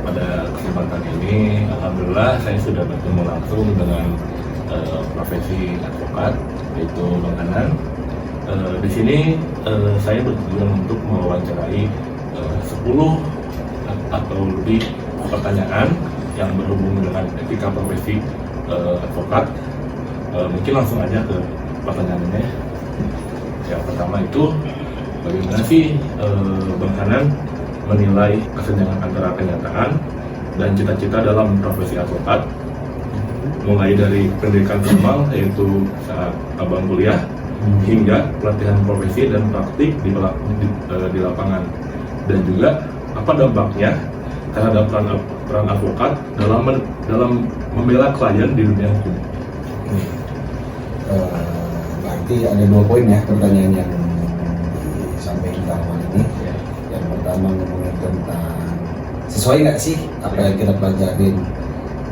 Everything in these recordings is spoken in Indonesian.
pada kesempatan ini, alhamdulillah saya sudah bertemu langsung dengan profesi advokat, yaitu Bang Hanan. Di sini saya bertujuan untuk mewawancarai 10 atau lebih pertanyaan yang berhubungan dengan etika profesi advokat. Mungkin langsung aja ke pertanyaannya. Yang pertama itu, bagaimana sih Bang Hanan menilai kesenjangan antara kenyataan dan cita-cita dalam profesi advokat, mulai dari pendidikan formal yaitu saat abang kuliah hingga pelatihan profesi dan praktik di lapangan, dan juga apa dampaknya terhadap peran advokat dalam membela klien di dunia hukum. Berarti ada 2 poin ya pertanyaan yang disampaikan awal ini. Yang pertama ngomongin tentang sesuai nggak sih apa yang kita pelajarin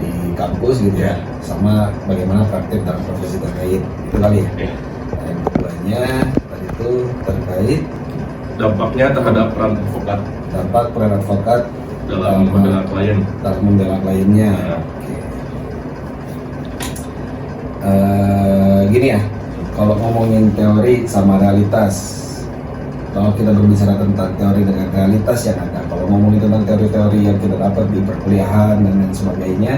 di kampus gitu ya, sama bagaimana praktik dalam profesi terkait itu kali ya. Yang keduanya tadi itu terkait Dampaknya terhadap peran advokat dampak peran advokat dalam membela klien. dalam membela kliennya. Ya. Gini ya, kalau ngomongin teori sama realitas, kalau kita berbicara tentang teori dengan realitas yang ada, kalau ngomongin tentang teori-teori yang kita dapat di perkuliahan dan lain sebagainya,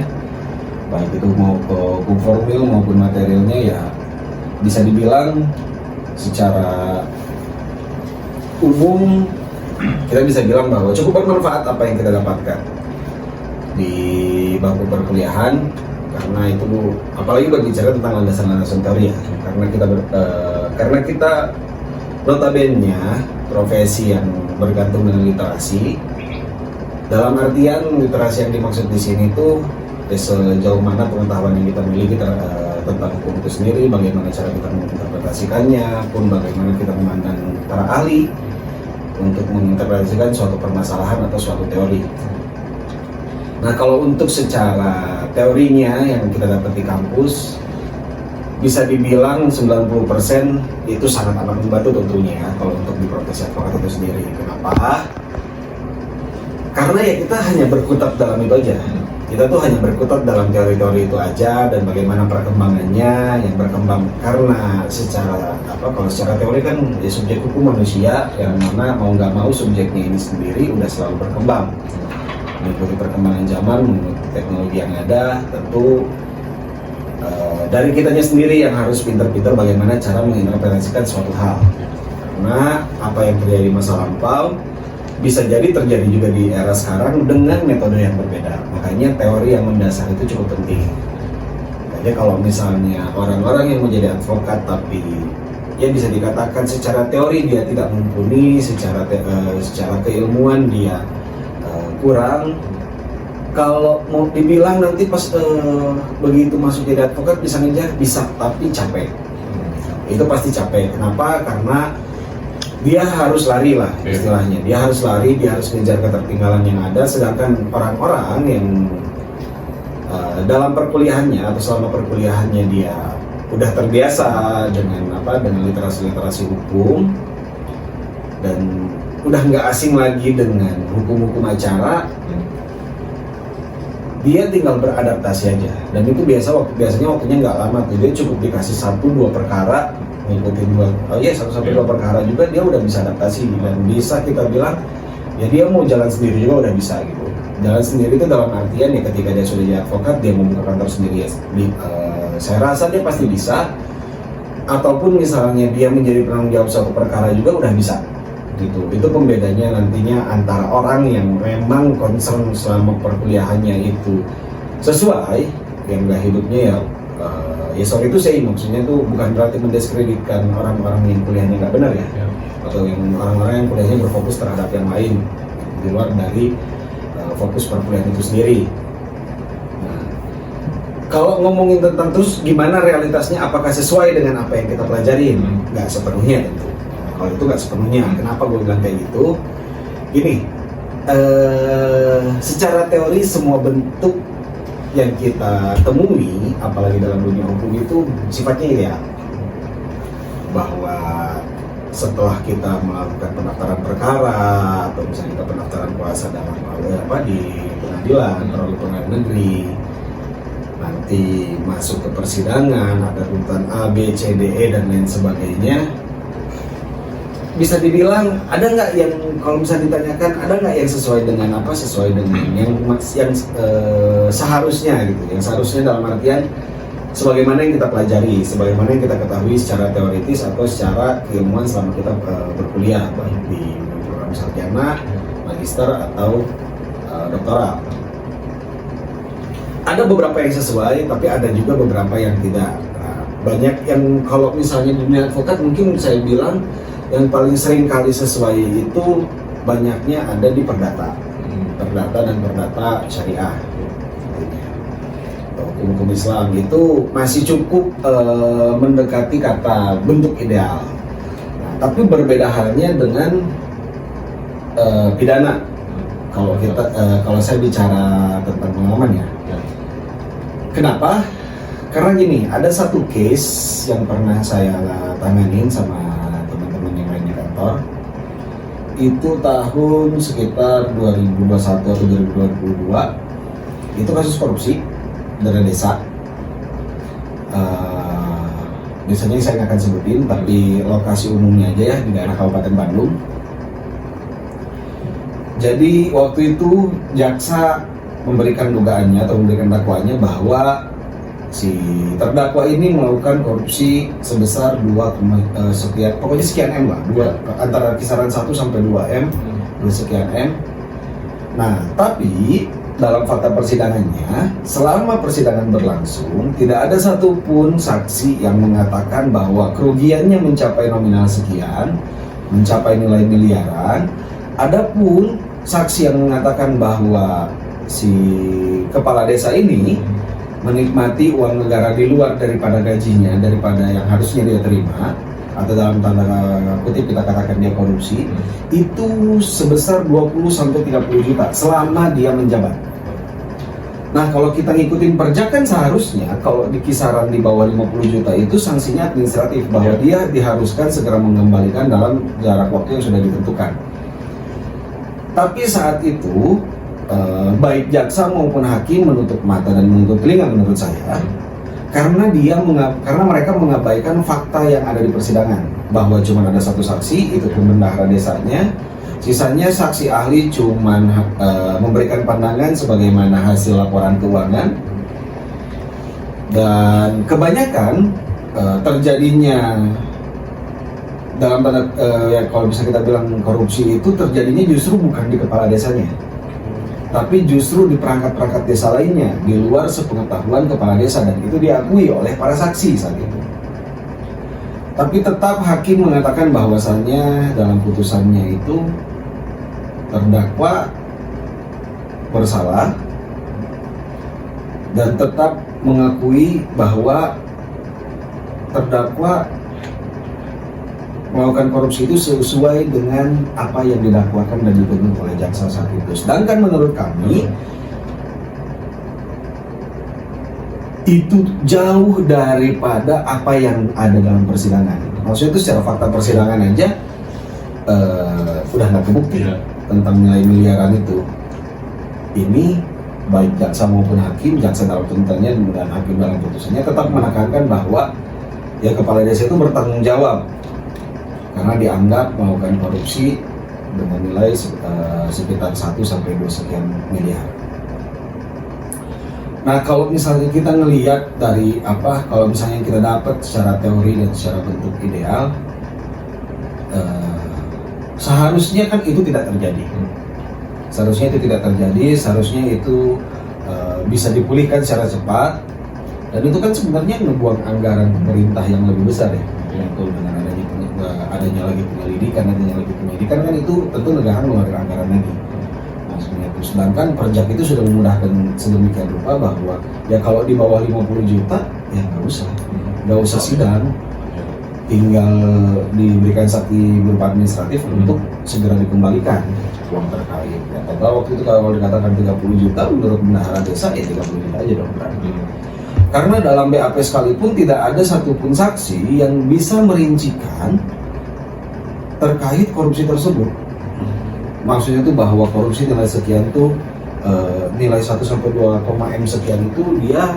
baik itu mau ke hukum formil maupun materialnya, ya bisa dibilang secara umum kita bisa bilang bahwa cukup bermanfaat apa yang kita dapatkan di bangku perkuliahan, karena itu apalagi berbicara tentang landasan-landasan teori ya, karena kita notabene profesi yang bergantung dengan literasi. Dalam artian literasi yang dimaksud di sini itu sejauh mana pengetahuan yang kita miliki tentang hukum itu sendiri, bagaimana cara kita menginterpretasikannya, pun bagaimana kita memandang para ahli untuk menginterpretasikan suatu permasalahan atau suatu teori. Nah, kalau untuk secara teorinya yang kita dapat di kampus, bisa dibilang 90% itu sangat amat membantu tentunya ya, kalau untuk di profesi advokat itu sendiri. Kenapa? Karena ya kita hanya berkutat dalam itu aja. Kita tuh hanya berkutat dalam teori-teori itu aja, dan bagaimana perkembangannya yang berkembang. Karena kalau secara teori kan ya subjek hukum manusia, yang mana mau nggak mau subjeknya ini sendiri udah selalu berkembang. Mengikuti perkembangan zaman, mengikuti teknologi yang ada, tentu dari kitanya sendiri yang harus pintar-pintar bagaimana cara menginterpretasikan suatu hal. Karena apa yang terjadi di masa lampau bisa jadi terjadi juga di era sekarang dengan metode yang berbeda. Makanya teori yang mendasar itu cukup penting. Jadi kalau misalnya orang-orang yang menjadi advokat tapi ya bisa dikatakan secara teori dia tidak mumpuni, secara keilmuan dia kurang. Kalau mau dibilang nanti pas begitu masuk jadi advokat bisa ngejar, bisa, tapi capek. Itu pasti capek. Kenapa? Karena dia harus lari lah istilahnya. Dia harus lari, dia harus ngejar ketertinggalan yang ada. Sedangkan orang-orang yang dalam perkuliahannya atau selama perkuliahannya dia udah terbiasa dengan literasi hukum, dan udah nggak asing lagi dengan hukum-hukum acara, dia tinggal beradaptasi aja. Dan itu biasanya waktunya nggak lama tuh, dia cukup dikasih 1-2 perkara, ngikutin 1-2 perkara juga dia udah bisa adaptasi, dan bisa kita bilang ya dia mau jalan sendiri juga udah bisa gitu. Jalan sendiri itu dalam artian ya ketika dia sudah jadi advokat, dia mau buka kantor sendiri ya, saya rasa dia pasti bisa. Ataupun misalnya dia menjadi penanggung jawab suatu perkara juga udah bisa gitu. Itu pembedanya nantinya antara orang yang memang concern selama perkuliahannya itu sesuai, yang nggak hidupnya ya sorry itu saya maksudnya tuh bukan berarti mendiskreditkan orang-orang yang kuliahnya nggak benar ya, atau yang orang-orang yang kuliahnya berfokus terhadap yang lain di luar dari fokus perkuliahan itu sendiri. Nah, kalau ngomongin tentang terus gimana realitasnya, apakah sesuai dengan apa yang kita pelajarin? Nggak sepenuhnya tentu. Kalau itu nggak sepenuhnya. Kenapa gue bilang kayak gitu? Gini, secara teori semua bentuk yang kita temui, apalagi dalam dunia hukum itu sifatnya ideal. Bahwa setelah kita melakukan pendaftaran perkara atau misalnya kita pendaftaran kuasa dalam di pengadilan, terlalu pengadilan negeri, nanti masuk ke persidangan, ada runtutan A, B, C, D, E dan lain sebagainya. Bisa dibilang ada nggak yang kalau misalnya ditanyakan ada nggak yang sesuai dengan apa, sesuai dengan yang seharusnya gitu, yang seharusnya dalam artian sebagaimana yang kita pelajari, sebagaimana yang kita ketahui secara teoritis atau secara keilmuan selama kita berkuliah, baik di program sarjana, magister atau doktoral. Ada beberapa yang sesuai, tapi ada juga beberapa yang tidak. Nah, banyak yang kalau misalnya di dunia advokat mungkin saya bilang yang paling sering kali sesuai itu banyaknya ada di perdata, perdata dan perdata syariah. Hukum Islam itu masih cukup mendekati kata bentuk ideal. Nah, tapi berbeda halnya dengan pidana. Kalau kita kalau saya bicara tentang pengalaman ya. Kenapa? Karena gini, ada satu case yang pernah saya tanganin sama teman-teman yang lain di kantor. Itu tahun sekitar 2021 atau 2022. Itu kasus korupsi dana desa. Biasanya saya nggak akan sebutin, tapi lokasi umumnya aja ya di daerah Kabupaten Bandung. Jadi waktu itu jaksa memberikan dugaannya atau memberikan dakwaannya bahwa si terdakwa ini melakukan korupsi sebesar sekian M lah, antara kisaran 1 sampai 2 M, sekian M. Nah, tapi dalam fakta persidangannya, selama persidangan berlangsung, tidak ada satupun saksi yang mengatakan bahwa kerugiannya mencapai nominal sekian, mencapai nilai miliaran. Adapun saksi yang mengatakan bahwa si kepala desa ini menikmati uang negara di luar daripada gajinya, daripada yang harusnya dia terima, atau dalam tanda kutip kita katakan dia korupsi, itu sebesar 20-30 juta selama dia menjabat. Nah, kalau kita ngikutin perjakan seharusnya kalau di kisaran di bawah 50 juta itu sanksinya administratif, bahwa dia diharuskan segera mengembalikan dalam jarak waktu yang sudah ditentukan. Tapi saat itu baik jaksa maupun hakim menutup mata dan menutup telinga menurut saya, karena mereka mengabaikan fakta yang ada di persidangan, bahwa cuma ada satu saksi, itu pun bendahara desanya. Sisanya saksi ahli cuma memberikan pandangan sebagaimana hasil laporan keuangan, dan kebanyakan terjadinya dalam tanda ya kalau bisa kita bilang korupsi itu terjadinya justru bukan di kepala desanya, tapi justru di perangkat-perangkat desa lainnya di luar sepengetahuan kepala desa, dan itu diakui oleh para saksi saat itu. Tapi tetap hakim mengatakan bahwasannya dalam putusannya itu terdakwa bersalah, dan tetap mengakui bahwa terdakwa melakukan korupsi itu sesuai dengan apa yang didakwakan dan dituntut oleh jaksa saat itu. Sedangkan menurut kami itu jauh daripada apa yang ada dalam persidangan. Maksudnya itu secara fakta persidangan aja udah nggak kebukti tentang nilai miliaran itu. Ini baik jaksa maupun hakim, jaksa dalam tuntutannya dan hakim dalam putusannya tetap menekankan bahwa ya kepala desa itu bertanggung jawab karena dianggap melakukan korupsi dengan nilai sekitar 1 sampai 2 sekian miliar. Nah, kalau misalnya kita ngelihat dari kalau misalnya kita dapat secara teori dan secara bentuk ideal, seharusnya kan itu tidak terjadi. Seharusnya itu tidak terjadi, seharusnya itu bisa dipulihkan secara cepat, dan itu kan sebenarnya ngebuang anggaran pemerintah yang lebih besar ya. Untuk dengan adanya lagi penyelidikan kan itu tentu negara mengeluarkan anggaran lagi. Maksudnya itu, sedangkan perjak itu sudah memudahkan sedemikian rupa bahwa ya kalau di bawah 50 juta ya nggak usah sidang, tinggal diberikan saksi berupa administratif untuk segera dikembalikan uang terkait. Ya, kalau waktu itu kalau dikatakan 30 juta menurut bendahara desa ya 30 juta aja dong berarti. Karena dalam BAP sekalipun tidak ada satupun saksi yang bisa merincikan terkait korupsi tersebut. Maksudnya itu bahwa korupsi nilai sekian itu nilai 1 sampai 2, M sekian itu dia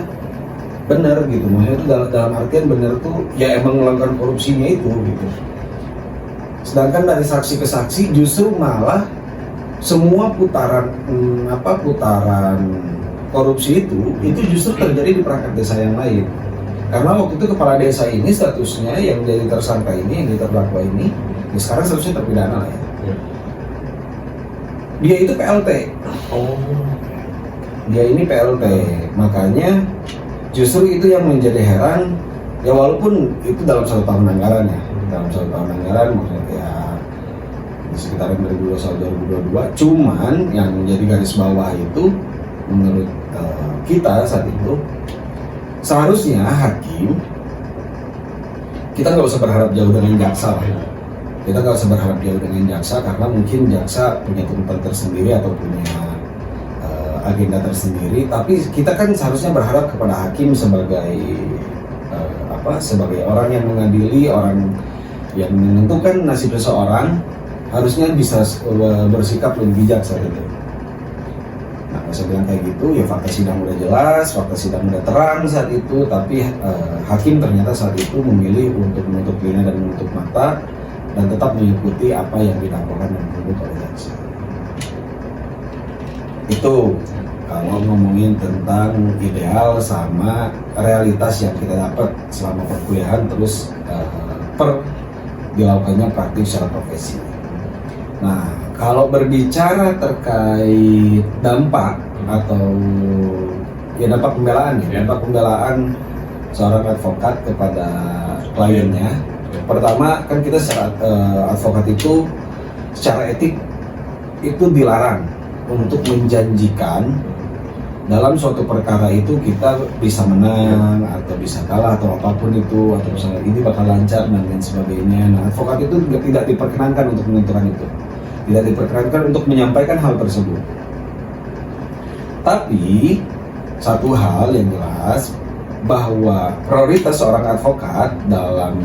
benar gitu, maksudnya itu dalam artian benar tuh ya emang melakukan korupsinya itu gitu. Sedangkan dari saksi ke saksi justru malah semua putaran korupsi itu justru terjadi di perangkat desa yang lain. Karena waktu itu kepala desa ini statusnya yang jadi tersangka ini, yang terdakwa ini, ya sekarang statusnya terpidana lah ya. Dia itu PLT. Dia ini PLT, makanya justru itu yang menjadi heran. Ya walaupun itu dalam 1 tahun anggaran ya, dalam 1 tahun anggaran maksudnya ya di sekitaran 2021-2022. Cuman yang menjadi garis bawah itu menurut kita saat itu seharusnya hakim, kita nggak usah berharap jauh dengan jaksa lah. Kita nggak usah berharap jauh dengan jaksa karena mungkin jaksa punya tuntutan tersendiri atau punya agenda tersendiri. Tapi kita kan seharusnya berharap kepada hakim sebagai sebagai orang yang mengadili, orang yang menentukan nasib seseorang, harusnya bisa bersikap lebih bijak saat itu. Nah, saya bilang kayak gitu, ya fakta sidang udah jelas, fakta sidang udah terang saat itu, tapi hakim ternyata saat itu memilih untuk menutup telinga dan menutup mata dan tetap mengikuti apa yang didakwakan dan dituntut oleh jaksa. Itu kalau ngomongin tentang ideal sama realitas yang kita dapat selama perkuliahan terus dilakukannya praktik secara profesi. Nah, kalau berbicara terkait dampak atau ya dampak pembelaan dampak pembelaan seorang advokat kepada kliennya. Pertama kan kita secara advokat itu secara etik itu dilarang untuk menjanjikan dalam suatu perkara itu kita bisa menang atau bisa kalah atau apapun itu, atau misalnya ini bakal lancar dan lain sebagainya. Nah, advokat itu tidak diperkenankan untuk menentukan itu, tidak diperkenankan untuk menyampaikan hal tersebut. Tapi satu hal yang jelas bahwa prioritas seorang advokat dalam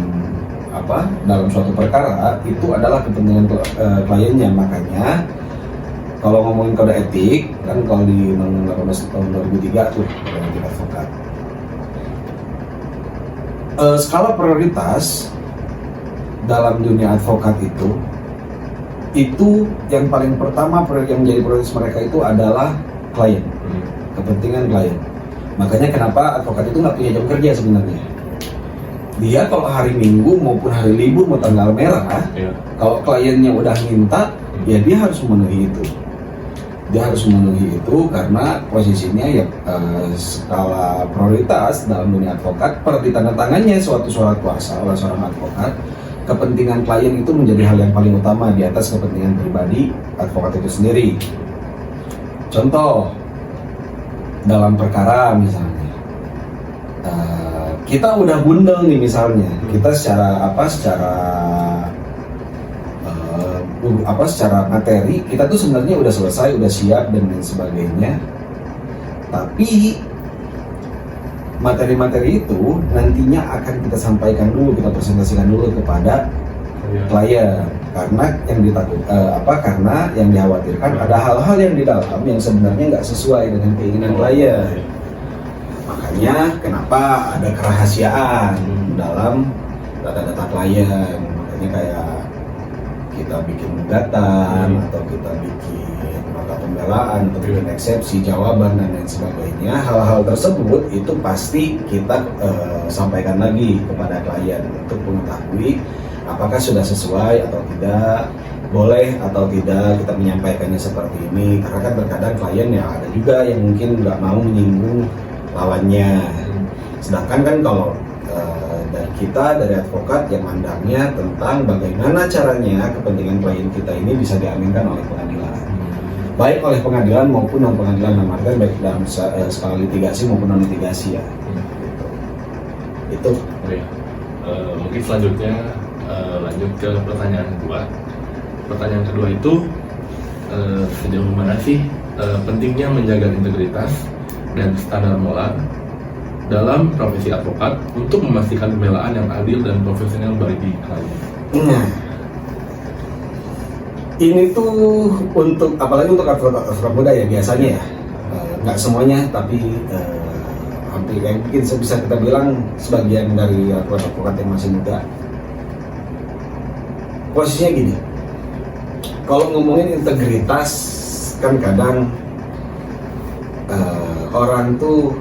suatu perkara itu adalah kepentingan kliennya. Makanya kalau ngomongin kode etik, kan kalau di Undang-Undang 18 tahun 2003 tuh kode etik advokat. Skala prioritas dalam dunia advokat itu yang paling pertama yang menjadi prioritas mereka itu adalah klien, kepentingan klien. Makanya kenapa advokat itu nggak punya jam kerja sebenarnya. Dia kalau hari Minggu maupun hari libur mau tanggal merah, kalau kliennya udah minta, ya dia harus memenuhi itu. Dia harus memenuhi itu karena posisinya ya skala prioritas dalam dunia advokat per ditandatangannya suatu surat kuasa oleh seorang advokat, kepentingan klien itu menjadi hal yang paling utama di atas kepentingan pribadi advokat itu sendiri. Contoh dalam perkara misalnya kita udah bundel nih misalnya, kita secara materi kita tuh sebenarnya udah selesai, udah siap dan lain sebagainya. Tapi materi-materi itu nantinya akan kita sampaikan dulu, kita presentasikan dulu kepada klien karena yang dikhawatirkan ada hal-hal yang di dalam yang sebenarnya nggak sesuai dengan keinginan klien. Makanya kenapa ada kerahasiaan dalam data-data klien. Makanya kayak kita bikin gugatan atau kita bikin nota pembelaan atau bikin eksepsi, jawaban dan lain sebagainya. Hal-hal tersebut itu pasti kita sampaikan lagi kepada klien untuk mengetahui apakah sudah sesuai atau tidak, boleh atau tidak kita menyampaikannya seperti ini. Karena kan terkadang klien ya ada juga yang mungkin nggak mau menyinggung lawannya. Sedangkan kan kalau dari advokat yang mandangnya tentang bagaimana caranya kepentingan klien kita ini bisa diaminkan oleh pengadilan, baik oleh pengadilan maupun non pengadilan, baik dalam skala litigasi maupun non litigasi ya. Itu. Mungkin selanjutnya lanjut ke pertanyaan kedua. Pertanyaan kedua itu sejauh mana sih pentingnya menjaga integritas dan standar moral dalam profesi advokat untuk memastikan pembelaan yang adil dan profesional bagi klien. Nah, ini tuh apalagi untuk advokat muda ya biasanya ya. nggak semuanya, tapi hampir kayak mungkin bisa kita bilang sebagian dari advokat yang masih muda. Posisinya gini, kalau ngomongin integritas kan kadang orang tuh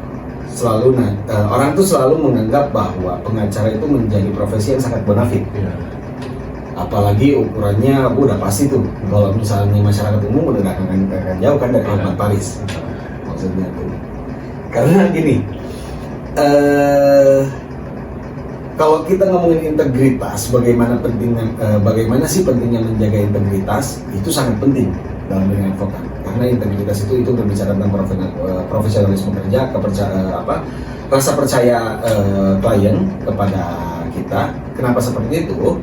selalu menganggap bahwa pengacara itu menjadi profesi yang sangat bonafit. Apalagi ukurannya udah pasti tuh, kalau misalnya masyarakat umum udah gak akan jauh kan dari Hotman Paris maksudnya tuh. Karena gini, kalau kita ngomongin integritas, bagaimana sih pentingnya menjaga integritas, itu sangat penting dalam dunia advokat. Karena integritas itu berbicara tentang profesionalisme kerja, rasa percaya klien kepada kita. Kenapa seperti itu?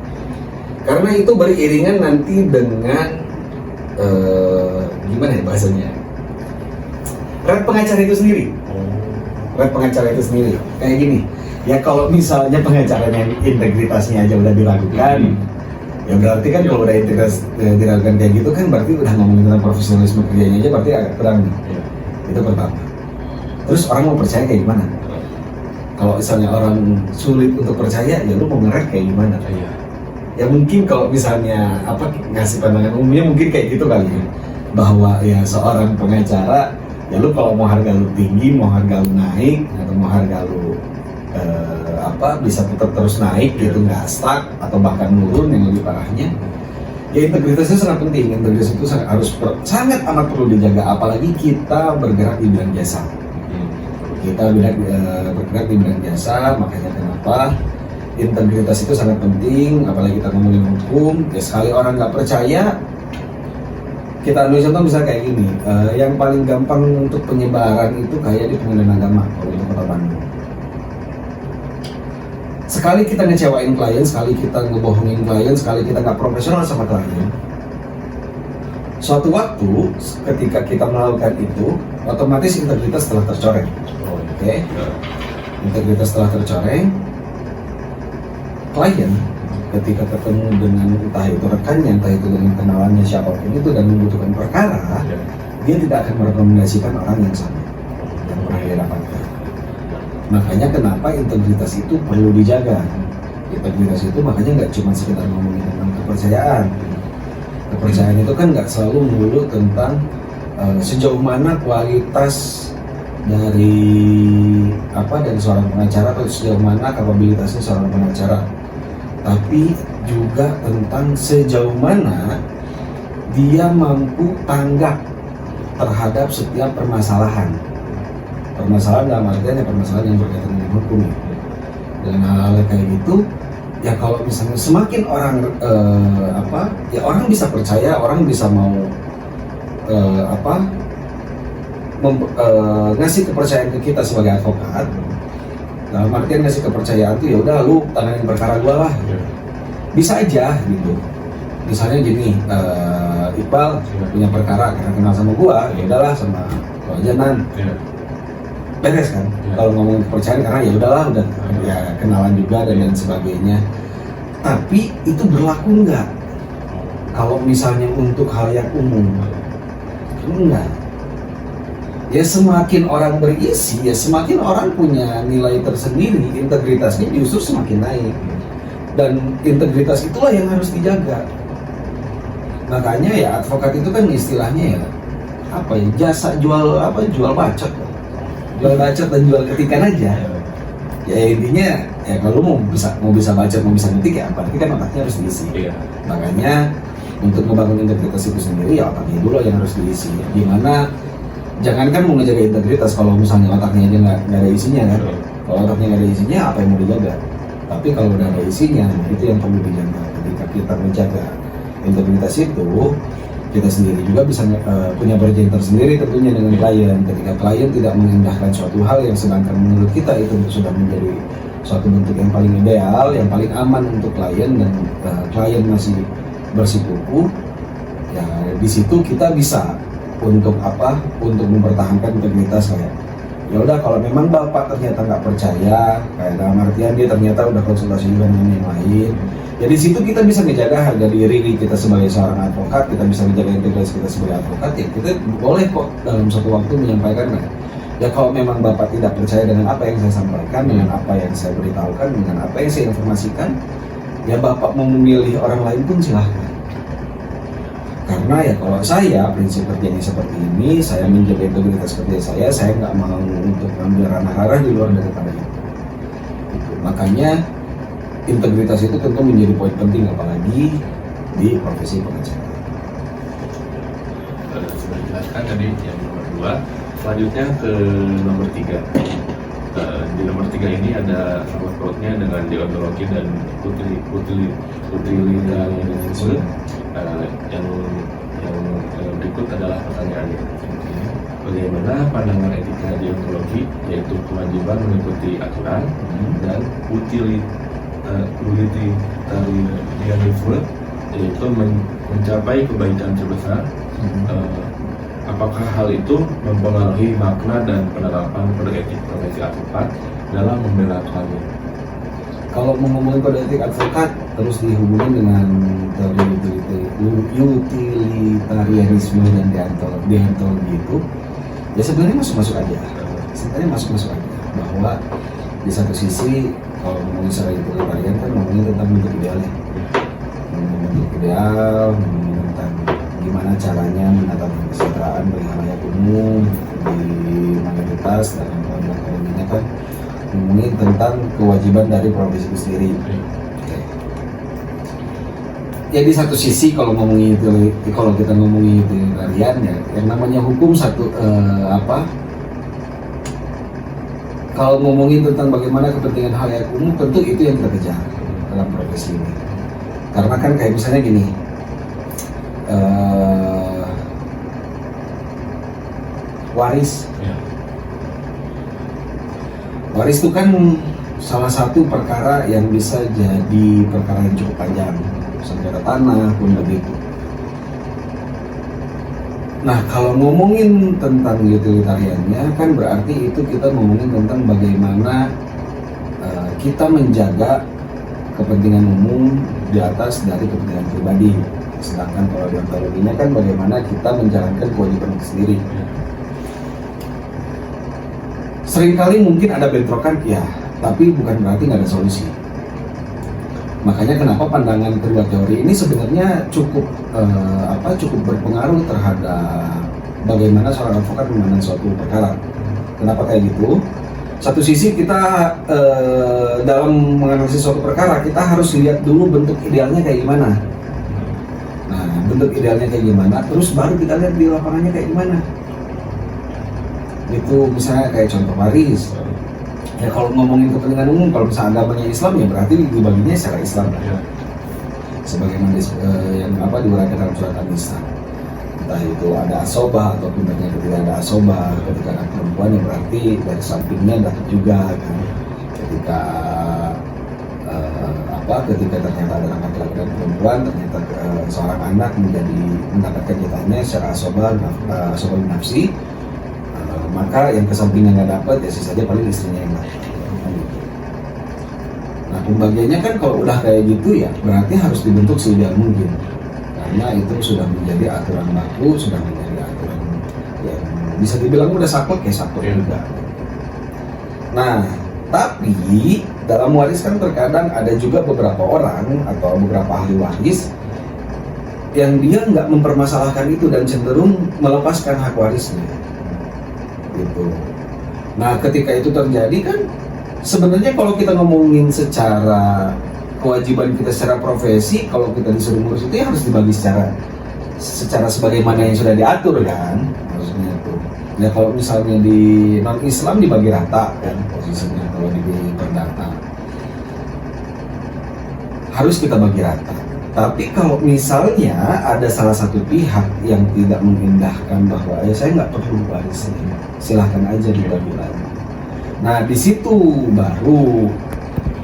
Karena itu beriringan nanti dengan gimana ya bahasanya? Red pengacara itu sendiri. Red pengacara itu sendiri. Kayak gini. Ya kalau misalnya pengacaranya integritasnya aja udah diragukan, ya berarti kan kalau udah integritas diragukan kayak gitu kan berarti udah ngomongin tentang profesionalisme kerjanya aja berarti agak kurang nih. Itu pertama. Terus orang mau percaya kayak gimana? Kalau misalnya orang sulit untuk percaya, ya lu mau ngerek kayak gimana? Ya mungkin kalau misalnya ngasih pandangan umumnya mungkin kayak gitu kali ya, bahwa ya seorang pengacara ya lu kalau mau harga lu tinggi, mau harga lu naik, atau mau harga lu bisa tetap terus naik gitu, nggak stuck atau bahkan menurun yang lebih parahnya, ya integritas itu sangat penting. Integritas itu sangat amat perlu dijaga, apalagi kita bergerak di bidang jasa. Kita bergerak di bidang jasa, makanya kenapa integritas itu sangat penting, apalagi kita ngomongin hukum. Ya sekali orang nggak percaya, kita ambil contoh misalnya kayak gini, yang paling gampang untuk penyebaran itu kayak di pengadilan agama kalau di Kota Bandung. Sekali kita ngecewain klien, sekali kita ngebohongin klien, sekali kita nggak profesional sama klien, suatu waktu ketika kita melakukan itu, otomatis integritas telah tercoreng. Oke. Integritas telah tercoreng. Klien ketika ketemu dengan entah itu rekannya, entah itu dengan kenalannya siapapun itu dan membutuhkan perkara, dia tidak akan merekomendasikan orang yang sama yang pernah dia dapatkan. Makanya kenapa integritas itu perlu dijaga. Integritas itu makanya nggak cuma sekedar ngomongin tentang kepercayaan. Kepercayaan itu kan nggak selalu melulu tentang sejauh mana kualitas dari seorang pengacara atau sejauh mana kapabilitasnya seorang pengacara, tapi juga tentang sejauh mana dia mampu tanggap terhadap setiap permasalahan dalam artian permasalahan yang berkaitan dengan hukum. Dengan hal-hal kayak gitu, ya kalau misalnya semakin orang orang bisa percaya, orang bisa mau ngasih kepercayaan ke kita sebagai advokat. Dalam artian ngasih kepercayaan tuh ya udah lu tanganin perkara gua lah. Bisa aja gitu. Misalnya gini, Iqbal punya perkara karena kenal sama gua, ya udahlah sama gua aja Nan. Beres kan? Kalau ngomongin kepercayaan karena ya udahlah udah ya kenalan juga dan lain sebagainya. Tapi itu berlaku nggak kalau misalnya untuk hal yang umum? Enggak. Ya semakin orang berisi, ya semakin orang punya nilai tersendiri, integritasnya justru semakin naik. Dan integritas itulah yang harus dijaga. Makanya ya advokat itu kan istilahnya ya jasa jual bacot. Jual bacot dan jual ketikan aja. Ya intinya ya kalau mau bisa bacot, mau bisa ngetik ya berarti kan otaknya harus diisi. Makanya untuk membangun integritas itu sendiri ya otaknya dulu yang harus diisi. Dimana jangankan mau ngejaga integritas kalau misalnya otaknya aja nggak ada isinya kan. Kalau otaknya nggak ada isinya apa yang mau dijaga? Tapi kalau udah ada isinya itu yang perlu dijaga. Ketika kita menjaga integritas itu, kita sendiri juga bisa punya bargaining tersendiri tentunya dengan klien. Ketika klien tidak mengindahkan suatu hal yang sedangkan menurut kita itu sudah menjadi suatu bentuk yang paling ideal, yang paling aman untuk klien dan klien masih bersikukuh, ya di situ kita bisa untuk mempertahankan integritas kayak Ya udah, kalau memang bapak ternyata nggak percaya, kayak dalam artian dia ternyata udah konsultasi juga dengan yang lain, ya di situ kita bisa menjaga harga diri kita sebagai seorang advokat, kita bisa menjaga integritas kita sebagai advokat, ya kita boleh kok dalam suatu waktu menyampaikan, ya kalau memang bapak tidak percaya dengan apa yang saya sampaikan, dengan apa yang saya beritahukan, dengan apa yang saya informasikan, ya bapak mau memilih orang lain pun silahkan. Karena ya kalau saya prinsip kerjanya seperti ini, saya menjaga integritas kerja saya nggak mau untuk mengambil ranah-ranah di luar daripada itu. Makanya integritas itu tentu menjadi poin penting, apalagi di profesi pengacara. Sudah dijelaskan tadi yang nomor 2, selanjutnya ke nomor 3. Di nomor 3 ini ada sangkut pautnya dengan deontologi dan utilitarianisme. Yang berikut adalah pertanyaannya. Bagaimana pandangan etika deontologi, yaitu kewajiban mengikuti aturan, dan utilitarianisme, yaitu mencapai kebaikan terbesar. Apakah hal itu mempengaruhi makna dan penerapan kode etik profesi advokat dalam membela klien? Kalau mau ngomongin kode etik advokat terus dihubungin dengan teori utilitarianisme dan deontologi itu, ya sebenarnya masuk-masuk aja. Sebenarnya masuk-masuk aja. Bahwa di satu sisi kalau ngomongin secara utilitarian kan ngomongin tentang bentuk idealnya, bentuk ideal, tentang gimana caranya menata kesejahteraan bagi halayak umum di mayoritas, dan ekonominya kan ngomongin tentang kewajiban dari profesi itu sendiri. Ya di satu sisi kalau kita ngomongin utilitarian, ya yang namanya hukum kalau ngomongin tentang bagaimana kepentingan halayak umum, tentu itu yang kita kejar dalam profesi ini. Karena kan kayak misalnya gini, waris itu kan salah satu perkara yang bisa jadi perkara yang cukup panjang, sengketa tanah pun begitu. Nah, kalau ngomongin tentang utilitariannya kan berarti itu kita ngomongin tentang bagaimana kita menjaga kepentingan umum di atas dari kepentingan pribadi. Sedangkan kalau deontologinya kan bagaimana kita menjalankan kewajiban itu sendiri. Seringkali mungkin ada bentrokan, ya, tapi bukan berarti nggak ada solusi. Makanya kenapa pandangan kedua teori ini sebenarnya cukup berpengaruh terhadap bagaimana seorang advokat memandang suatu perkara. Kenapa kayak gitu? Satu sisi kita dalam menganalisis suatu perkara, kita harus lihat dulu bentuk idealnya kayak gimana. Nah, bentuk idealnya kayak gimana, terus baru kita lihat di lapangannya kayak gimana. Itu misalnya kayak contoh waris. Ya kalau ngomongin kepentingan umum, kalau misalnya agamanya Islam, ya berarti dibaginya secara Islam. Sebagaimana yang diuraikan dalam surat An-Nisa. Entah itu ada asobah ataupun ketika ada asobah, ketika anak perempuan, ya berarti dari sampingnya dapat juga kan. Ketika ternyata ada anak laki-laki dan perempuan, ternyata seorang anak mendapatkan jatahnya secara asobah nafsi, maka yang kesampingnya nggak dapat, ya sisanya paling istrinya yang dapat. Nah, pembagiannya kan kalau udah kayak gitu, ya berarti harus dibentuk seideal mungkin, karena itu sudah menjadi aturan baku, sudah menjadi aturan yang bisa dibilang udah saklek juga. Nah, tapi dalam waris kan terkadang ada juga beberapa orang atau beberapa ahli waris yang dia nggak mempermasalahkan itu dan cenderung melepaskan hak warisnya. Gitu. Nah, ketika itu terjadi kan sebenarnya kalau kita ngomongin secara kewajiban kita secara profesi, kalau kita disuruh ngurus itu ya harus dibagi secara sebagaimana yang sudah diatur kan, maksudnya itu. Ya kalau misalnya di non Islam dibagi rata kan posisinya, kalau di perdata harus kita bagi rata. Tapi kalau misalnya ada salah satu pihak yang tidak mengindahkan bahwa saya nggak perlu waris ini, silahkan aja dibagi lagi. Nah, di situ baru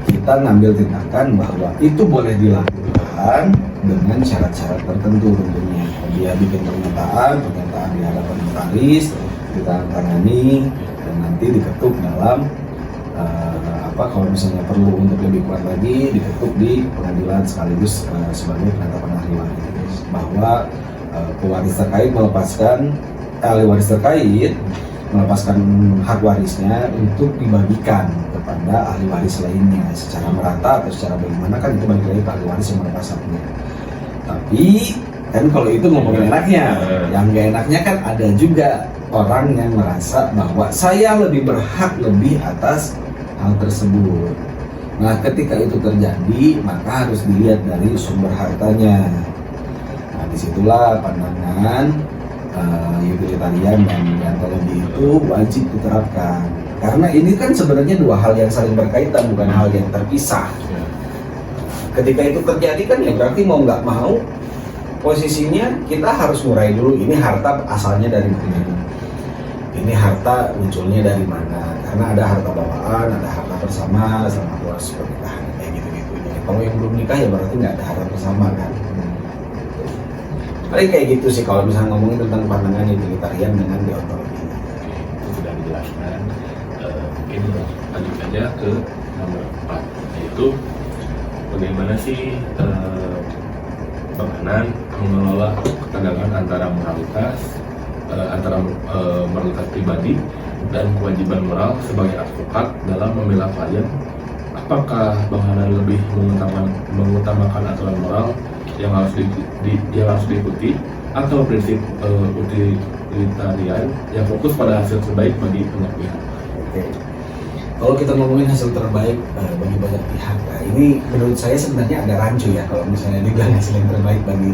kita ngambil tindakan bahwa itu boleh dilakukan dengan syarat-syarat tertentu tentunya. Dia bikin pernyataan di hadapan notaris, ditangani dan nanti diketuk dalam kalau misalnya perlu untuk lebih kuat lagi diketuk di pengadilan sekaligus sebagai penetapan ahli waris bahwa pewaris terkait ahli waris terkait melepaskan hak warisnya untuk dibagikan kepada ahli waris lainnya secara merata atau secara bagaimana, kan itu bagi lagi ahli waris yang melepas haknya. Tapi kan kalau itu ngomongin enaknya, yang gak enaknya kan ada juga orang yang merasa bahwa saya lebih berhak lebih atas hal tersebut. Nah, ketika itu terjadi, maka harus dilihat dari sumber hartanya. Nah, disitulah pandangan utilitarian dan deontologi itu wajib diterapkan. Karena ini kan sebenarnya dua hal yang saling berkaitan, bukan hal yang terpisah. Ketika itu terjadi kan ya berarti mau nggak mau posisinya kita harus ngurai dulu ini harta asalnya dari mana. Ini harta munculnya dari mana? Karena ada harta bawaan, ada harta bersama selama proses pernikahan kayak gitu-gitu. Jadi kalau yang belum nikah ya berarti nggak ada harta bersama kan. Paling kayak gitu sih kalau misalnya ngomongin tentang pandangan utilitarian dengan deontologi. Itu sudah dijelaskan. Ini lanjut aja ke nomor 4, yaitu bagaimana sih penganan mengelola ketegangan antara moralitas pribadi dan kewajiban moral sebagai advokat dalam membela klien. Apakah Bang Hanan lebih mengutamakan aturan moral yang harus diikuti atau prinsip utilitarian yang fokus pada hasil terbaik bagi banyak pihak? Oke. Kalau kita ngomongin hasil terbaik bagi banyak pihak, nah ini menurut saya sebenarnya ada rancu ya kalau misalnya dibilang hasil yang terbaik bagi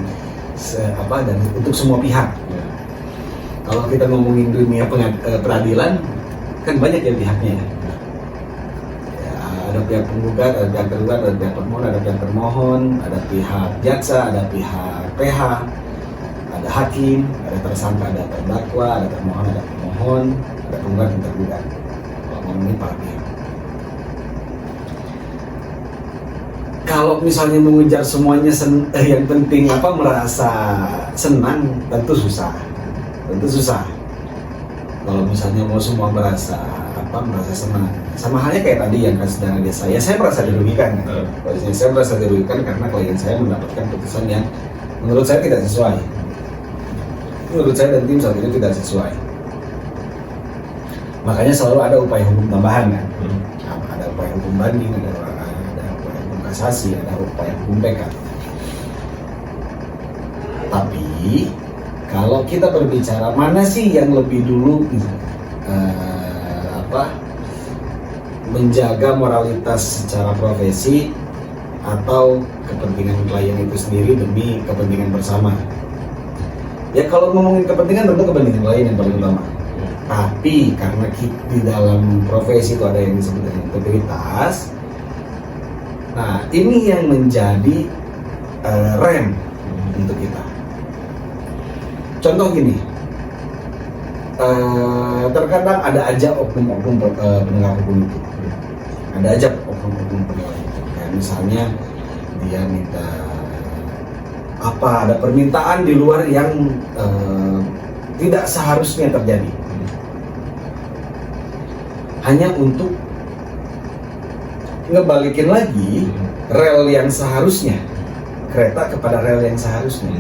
dan untuk semua pihak. Ya. Kalau kita ngomongin dunia peradilan, kan banyak ya pihaknya. Ya, ada pihak penggugat, ada pihak tergugat, ada pihak pemohon, ada pihak termohon, ada pihak jaksa, ada pihak PH, ada hakim, ada tersangka, ada terdakwa, ada termohon, ada pemohon, ada penggugat dan tergugat. Kalau ngomongin para pihak. Kalau misalnya mengejar semuanya yang penting merasa senang, tentu susah. Kalau misalnya mau semua merasa senang, sama halnya kayak tadi yang kasus dana desa, ya saya merasa dirugikan. Saya merasa dirugikan karena klien saya mendapatkan putusan yang menurut saya tidak sesuai. Menurut saya dan tim saat itu tidak sesuai. Makanya selalu ada upaya hukum tambahan kan. Ada upaya hukum banding, ada upaya hukum kasasi, ada upaya hukum PK. Tapi kalau kita berbicara mana sih yang lebih dulu menjaga moralitas secara profesi atau kepentingan klien itu sendiri demi kepentingan bersama? Ya kalau ngomongin kepentingan tentu kepentingan klien yang paling utama. Tapi karena di dalam profesi itu ada yang disebut dengan integritas, nah ini yang menjadi rem untuk kita. Contoh gini, terkadang ada aja oknum-oknum penegak hukum itu, ada aja oknum-oknum penegak hukum. Kayak misalnya dia minta ada permintaan di luar yang tidak seharusnya terjadi, hanya untuk ngebalikin lagi rel yang seharusnya, kereta kepada rel yang seharusnya.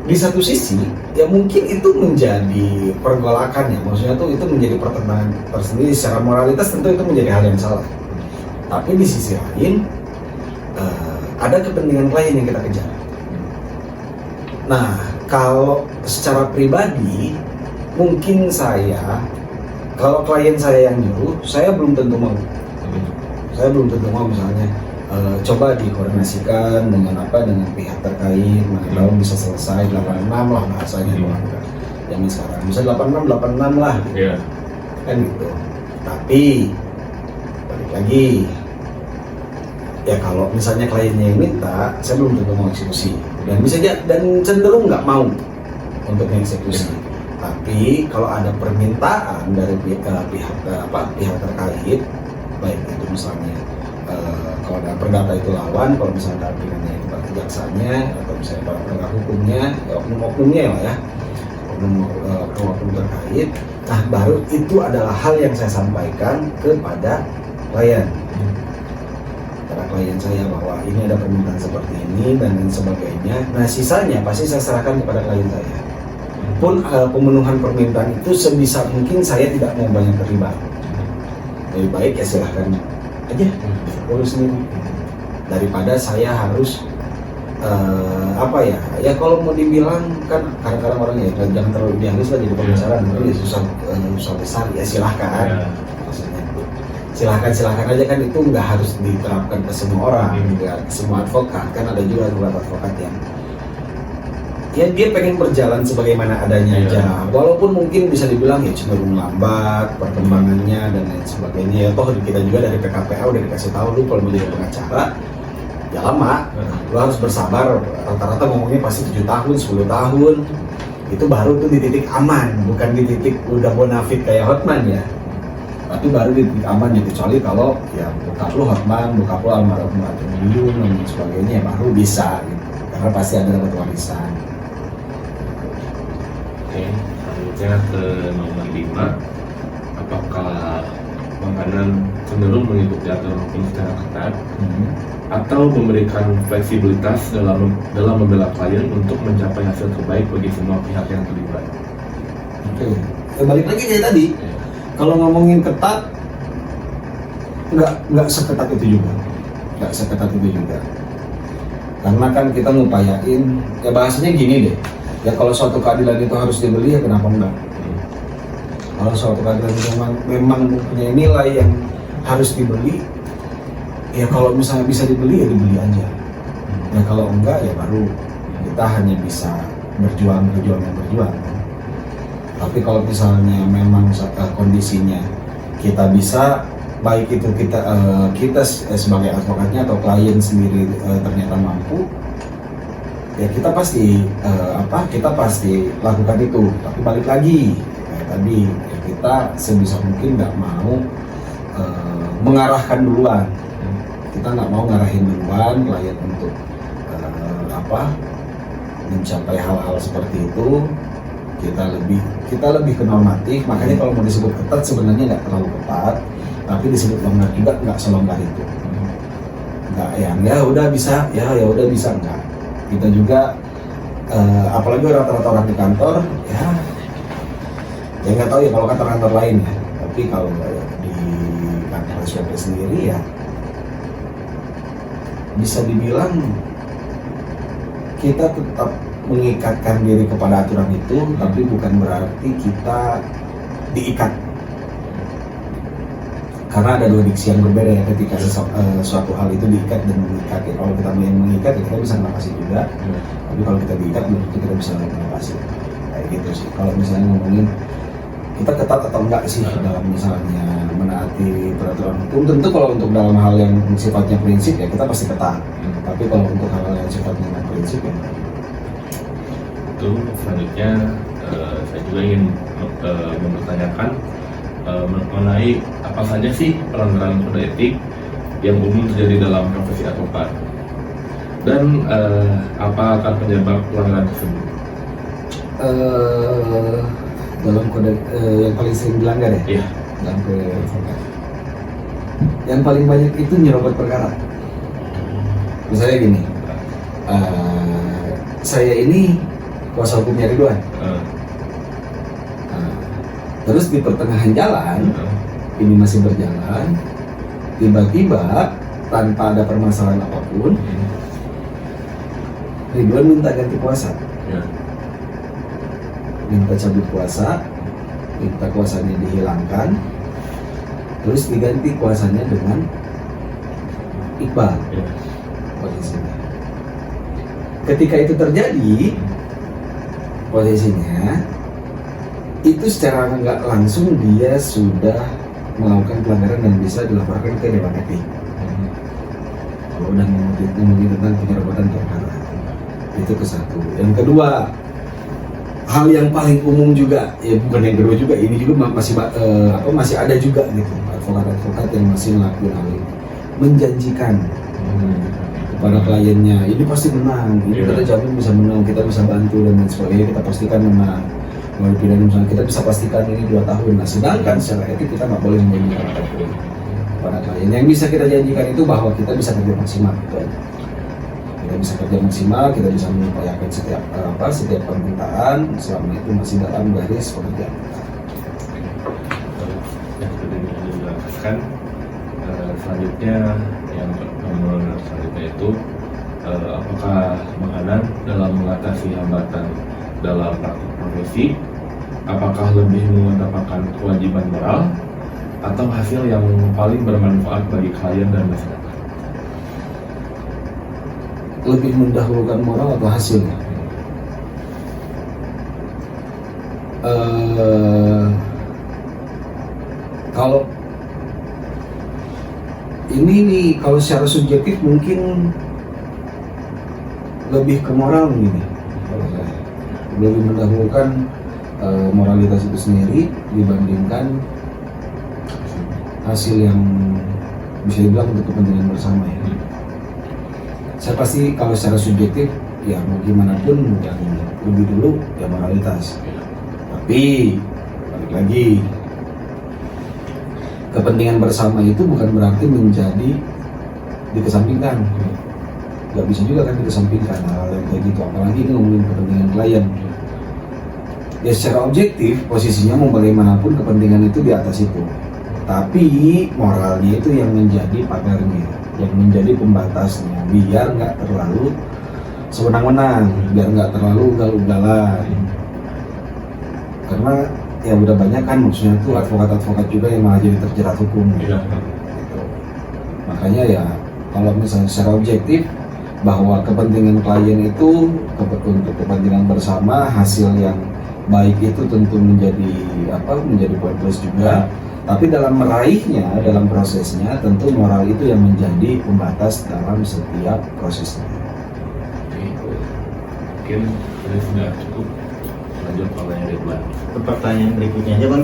Di satu sisi, ya mungkin itu menjadi pergolakan ya, maksudnya itu menjadi pertentangan tersendiri secara moralitas, tentu itu menjadi hal yang salah. Tapi di sisi lain, ada kepentingan klien yang kita kejar. Nah, kalau secara pribadi, mungkin kalau klien saya yang nyuruh, saya belum tentu mau. Misalnya, coba dikoordinasikan dengan pihak terkait, mana tahu bisa selesai 86 lah bahasanya zaman sekarang, bisa 86 lah gitu. Kan gitu. Tapi balik lagi ya, kalau misalnya kliennya yang minta, saya belum tentu mau eksekusi dan cenderung nggak mau untuk mengeksekusi. Tapi kalau ada permintaan dari pihak terkait, baik itu misalnya kalau dalam perdata itu lawan, kalau misalnya dalam pidana itu kejaksanya, atau misalnya para penegak hukumnya, ya oknum-oknumnya lah ya. oknum terkait. Nah, baru itu adalah hal yang saya sampaikan kepada klien. Para klien saya bahwa ini ada permintaan seperti ini dan lain sebagainya. Nah, sisanya pasti saya serahkan kepada klien saya. Pun pemenuhan permintaan itu sebisa mungkin saya tidak mau banyak terlibat. Lebih baik ya silahkan aja urus sendiri daripada saya harus ya kalau mau dibilang kan kadang-kadang orang ya jangan terlalu dihalus lah jadi pembicaraan nanti susah besar ya silahkan maksudnya silahkan aja kan itu nggak harus diterapkan ke semua orang nggak ke semua advokat kan ada juga beberapa advokat yang ya dia pengen berjalan sebagaimana adanya aja walaupun mungkin bisa dibilang ya cenderung lambat perkembangannya dan lain sebagainya ya toh kita juga dari PKPA udah dikasih tahu lu kalau mau jadi pengacara ya lama, lu harus bersabar, rata-rata ngomongnya pasti 7 tahun, 10 tahun itu baru tuh di titik aman, bukan di titik udah bonafit kayak Hotman ya tapi baru di titik aman ya, kecuali kalau ya bokap lu Hotman, bokap lu almarhum Atun dan sebagainya ya baru bisa gitu, karena pasti ada dapat warisan. Oke, selanjutnya ke nomor 5. Apakah Bang Hanan cenderung mengikuti aturan hukum secara ketat atau memberikan fleksibilitas dalam membela klien untuk mencapai hasil terbaik bagi semua pihak yang terlibat? Oke, balik lagi kayak tadi. Kalau ngomongin ketat, nggak seketat itu juga. Karena kan kita ngupayain, ya bahasanya gini deh. Ya kalau suatu keadilan itu harus dibeli, ya kenapa enggak? Kalau suatu keadilan itu memang punya nilai yang harus dibeli, ya kalau misalnya bisa dibeli ya dibeli aja. Ya kalau enggak ya baru kita hanya bisa berjuang. Tapi kalau misalnya memang kondisinya kita bisa, baik itu kita sebagai advokatnya atau klien sendiri ternyata mampu, ya kita pasti lakukan itu. Tapi balik lagi kayak tadi ya kita sebisa mungkin nggak mau mengarahkan duluan. Kita nggak mau ngarahin duluan klien untuk mencapai hal-hal seperti itu. Kita lebih ke normatif. Makanya kalau mau disebut ketat sebenarnya nggak terlalu ketat, tapi disebut longgar juga nggak selonggar itu. Nggak yang ya udah bisa nggak. Kita juga apalagi rata-rata orang di kantor ya nggak tahu ya kalau kantor-kantor lain ya. Tapi kalau di kantor SPP sendiri ya bisa dibilang kita tetap mengikatkan diri kepada aturan itu, tapi bukan berarti kita diikat. Karena ada dua diksi yang berbeda ya ketika suatu hal itu diikat dan mengikat. Ya, kalau kita yang mengikat ya kita bisa ngelepasin juga, tapi kalau kita diikat belum tentu kita bisa ngelepasin. Kayak gitu sih. Kalau misalnya ngomongin kita ketat atau enggak sih dalam misalnya menaati peraturan hukum, tentu kalau untuk dalam hal yang sifatnya prinsip ya kita pasti ketat. Tapi kalau untuk hal yang sifatnya non prinsip ya itu selanjutnya saya juga ingin mempertanyakan mengenai apa saja sih pelanggaran kode etik yang umum terjadi dalam profesi advokat dan apa akan penyebab pelanggaran tersebut? Dalam kode yang paling sering dilanggar ya? Iya. Dalam kode advokat yang paling banyak itu nyerobot perkara. Misalnya gini, saya ini kuasa hukumnya Ridwan. Terus di pertengahan jalan, ini masih berjalan, tiba-tiba tanpa ada permasalahan apapun, Ridwan minta ganti kuasa. Minta cabut kuasa, minta kuasanya dihilangkan, terus diganti kuasanya dengan Iqbal. Posisinya. Ketika itu terjadi, posisinya itu secara nggak langsung dia sudah melakukan pelanggaran dan bisa dilaporkan ke Dewan Etik. Kalau udah ngomongin tentang penyerobotan perkara, itu ke satu. Yang kedua, hal yang paling umum juga, ya bukan yang kedua juga, ini juga masih ada juga gitu advokat-advokat yang masih melakukan hal ini, menjanjikan kepada kliennya, ini pasti menang, ini kita jamin bisa menang, kita bisa bantu dan lain sebagainya, kita pastikan menang. Kalau pidana misalnya kita bisa pastikan ini 2 tahun. Nah, sedangkan secara etik kita nggak boleh menjanjikan apapun pada klien. Yang bisa kita janjikan itu bahwa kita bisa kerja maksimal. Kita bisa kerja maksimal, kita bisa mengupayakan setiap permintaan selama itu masih dalam garis pekerjaan kita. Yang seperti yang dijelaskan, selanjutnya yang nomor selanjutnya itu apakah mengenal dalam mengatasi hambatan dalam praktik profesi, apakah lebih mengutamakan kewajiban moral atau hasil yang paling bermanfaat bagi klien dan masyarakat? Lebih mendahulukan moral atau hasilnya? Kalau ini nih, kalau secara subjektif mungkin lebih ke moral ini, lebih mendahulukan moralitas itu sendiri dibandingkan hasil yang bisa dibilang untuk kepentingan bersama ya. Saya pasti kalau secara subjektif ya mau gimana pun yang lebih dulu ya moralitas. Tapi balik lagi, kepentingan bersama itu bukan berarti menjadi dikesampingkan. Gak bisa juga kan dikesampingkan hal yang kayak gitu, apalagi ini ngomongin kepentingan klien. Ya secara objektif posisinya mau bagaimanapun kepentingan itu di atas itu, tapi moralnya itu yang menjadi pagarnya, yang menjadi pembatasnya, biar nggak terlalu sewenang-wenang, biar nggak terlalu ugal-ugalan. Karena ya udah banyak kan maksudnya tuh advokat-advokat juga yang malah jadi terjerat hukum gitu. Makanya ya kalau misalnya secara objektif bahwa kepentingan klien itu untuk kepentingan bersama, hasil yang baik itu tentu menjadi poin plus juga. Tapi dalam meraihnya, dalam prosesnya tentu moral itu yang menjadi pembatas dalam setiap prosesnya. Mungkin ini sudah cukup. Lanjut pertanyaan Ridwan. Pertanyaan berikutnya aja Bang.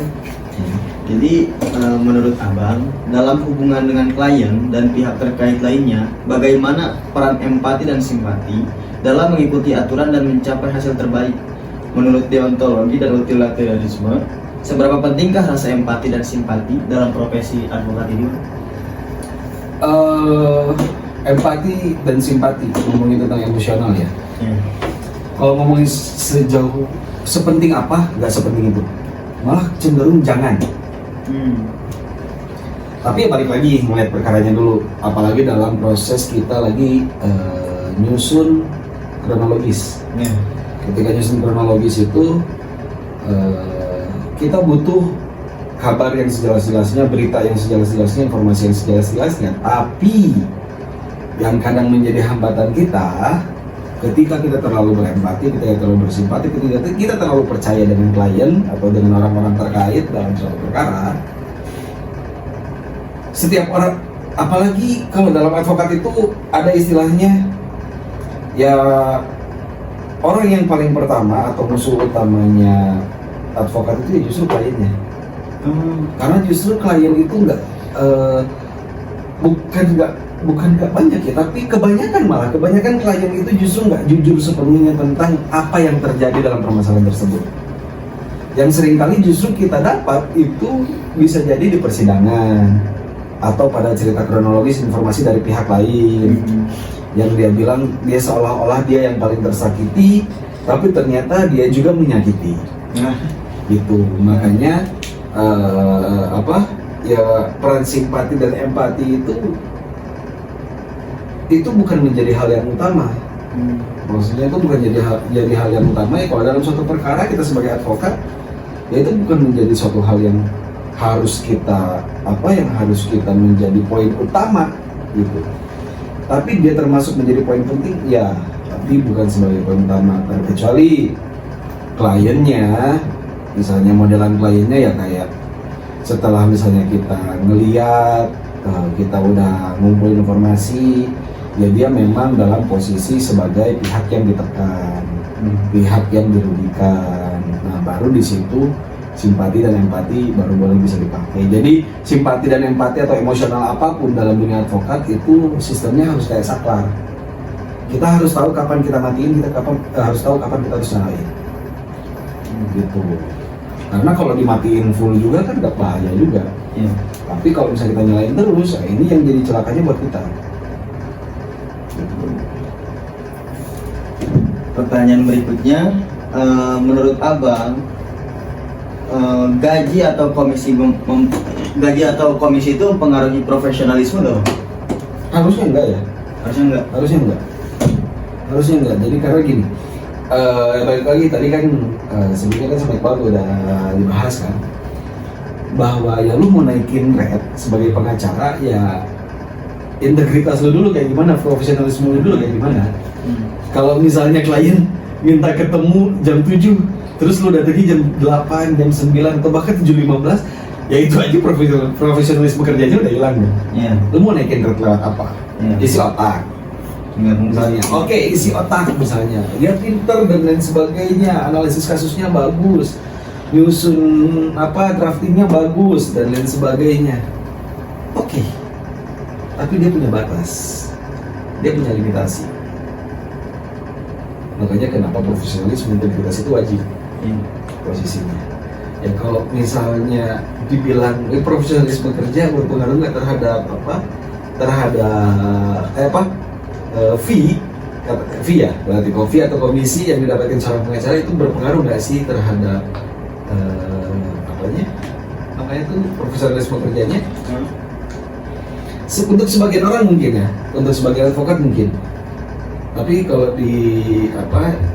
Jadi menurut Abang, dalam hubungan dengan klien dan pihak terkait lainnya, bagaimana peran empati dan simpati dalam mengikuti aturan dan mencapai hasil terbaik? Menurut deontologi dan utilitarianisme, seberapa pentingkah rasa empati dan simpati dalam profesi advokat ini? Empati dan simpati, ngomongin tentang emosional ya. Kalau ngomongin sepenting apa, nggak sepenting itu, malah cenderung jangan. Tapi ya balik lagi ngeliat perkaranya dulu, apalagi dalam proses kita lagi nyusun kronologis. Ketika nyusun kronologis itu kita butuh kabar yang sejelas-jelasnya, berita yang sejelas-jelasnya, informasi yang sejelas-jelasnya. Tapi yang kadang menjadi hambatan kita ketika kita terlalu berempati, ketika kita terlalu bersimpati, ketika kita terlalu percaya dengan klien atau dengan orang-orang terkait dalam suatu perkara. Setiap orang, apalagi kalau dalam advokat itu ada istilahnya ya, orang yang paling pertama atau musuh utamanya advokat itu ya justru kliennya. Karena justru klien itu bukan nggak banyak ya, tapi kebanyakan klien itu justru nggak jujur sepenuhnya tentang apa yang terjadi dalam permasalahan tersebut. Yang seringkali justru kita dapat itu bisa jadi di persidangan atau pada cerita kronologis informasi dari pihak lain yang dia bilang dia seolah-olah dia yang paling tersakiti, tapi ternyata dia juga menyakiti. Gitu. Makanya peran simpati dan empati itu bukan menjadi hal yang utama. Maksudnya itu bukan jadi hal yang utama ya. Kalau dalam suatu perkara kita sebagai advokat ya itu bukan menjadi suatu hal yang harus kita menjadi poin utama gitu. Tapi dia termasuk menjadi poin penting ya, tapi bukan sebagai poin utama. Kecuali kliennya, misalnya modelan kliennya ya kayak setelah misalnya kita ngeliat, kita udah ngumpulin informasi, ya dia memang dalam posisi sebagai pihak yang ditekan, pihak yang dirugikan. Nah baru di situ simpati dan empati baru boleh bisa dipakai. Jadi simpati dan empati atau emosional apapun dalam dunia advokat itu sistemnya harus kayak saklar. Kita harus tahu kapan kita matiin, harus tahu kapan kita harus nyalain. gitu. Karena kalau dimatiin full juga kan gak bahaya juga. Iya. Tapi kalau misalnya kita nyalain terus, ini yang jadi celakanya buat kita. Gitu. Pertanyaan berikutnya, menurut abang, gaji atau komisi itu mempengaruhi profesionalisme nggak, Bang? Harusnya enggak ya. Harusnya enggak. Harusnya enggak. Jadi karena gini, balik lagi tadi kan sebelumnya kan sama Iqbal udah dibahas kan, bahwa ya lu mau naikin rate sebagai pengacara ya integritas lu dulu kayak gimana, profesionalisme lu dulu kayak gimana. Kalau misalnya klien minta ketemu jam 7, terus lu datangi jam 8, jam 9, atau bahkan 7.15, ya itu aja profesionalisme kerjanya udah hilang dong. Iya. Lu mau naikin rate lewat apa? Iya. Isi otak misalnya. Oke, isi otak misalnya. Dia pinter dan lain sebagainya, analisis kasusnya bagus, nyusun draftingnya bagus dan lain sebagainya. Oke. Tapi dia punya batas. Dia punya limitasi. Makanya kenapa profesionalisme integritas itu wajib posisinya. Ya kalau misalnya dibilang profesionalisme kerja berpengaruh nggak terhadap fee ya, berarti fee atau komisi yang didapatkan seorang pengacara itu berpengaruh nggak sih terhadap namanya itu profesionalisme kerjanya? Untuk sebagian orang mungkin ya, untuk sebagian advokat mungkin. Tapi kalau